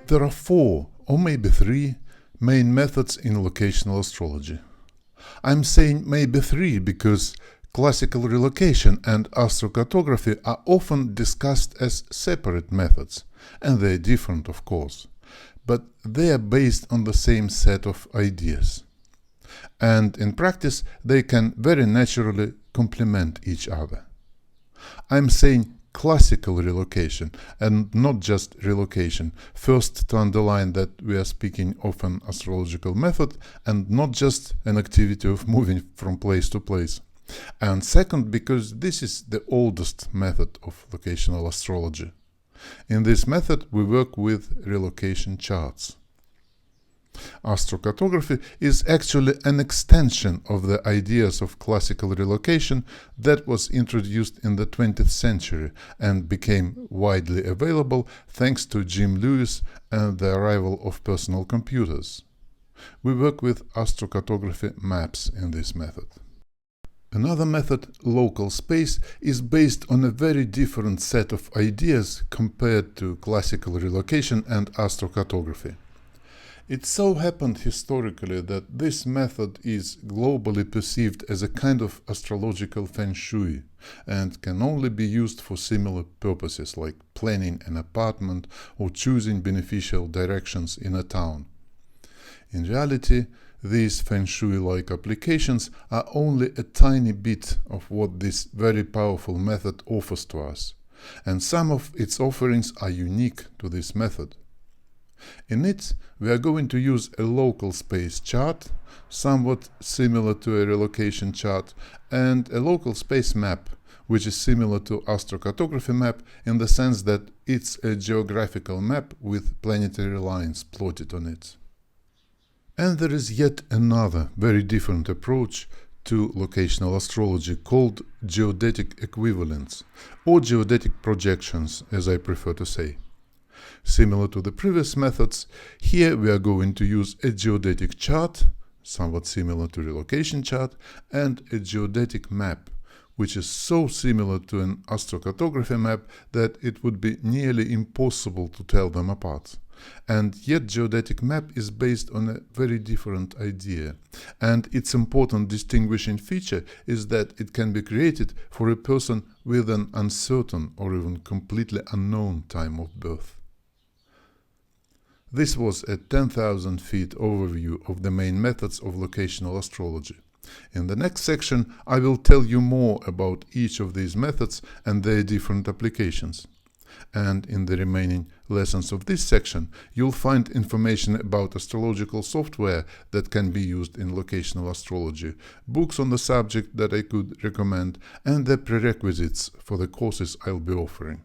There are 4 or maybe 3 main methods in locational astrology. I'm saying maybe 3 because classical relocation and astrocartography are often discussed as separate methods, and they're different, of course, but they are based on the same set of ideas. And in practice, they can very naturally complement each other. I'm saying classical relocation and not just relocation. First, to underline that we are speaking of an astrological method and not just an activity of moving from place to place. And second, because this is the oldest method of locational astrology. In this method, we work with relocation charts. Astrocartography is actually an extension of the ideas of classical relocation that was introduced in the 20th century and became widely available thanks to Jim Lewis and the arrival of personal computers. We work with astrocartography maps in this method. Another method, local space, is based on a very different set of ideas compared to classical relocation and astrocartography. It so happened historically that this method is globally perceived as a kind of astrological feng shui and can only be used for similar purposes like planning an apartment or choosing beneficial directions in a town. In reality, these feng shui-like applications are only a tiny bit of what this very powerful method offers to us, and some of its offerings are unique to this method. In it, we are going to use a local space chart, somewhat similar to a relocation chart, and a local space map, which is similar to astrocartography map in the sense that it's a geographical map with planetary lines plotted on it. And there is yet another very different approach to locational astrology called geodetic equivalents, or geodetic projections, as I prefer to say. Similar to the previous methods, here we are going to use a geodetic chart, somewhat similar to relocation chart, and a geodetic map, which is so similar to an astrocartography map that it would be nearly impossible to tell them apart. And yet geodetic map is based on a very different idea, and its important distinguishing feature is that it can be created for a person with an uncertain or even completely unknown time of birth. This was a 10,000 feet overview of the main methods of locational astrology. In the next section, I will tell you more about each of these methods and their different applications. And in the remaining lessons of this section, you'll find information about astrological software that can be used in locational astrology, books on the subject that I could recommend, and the prerequisites for the courses I'll be offering.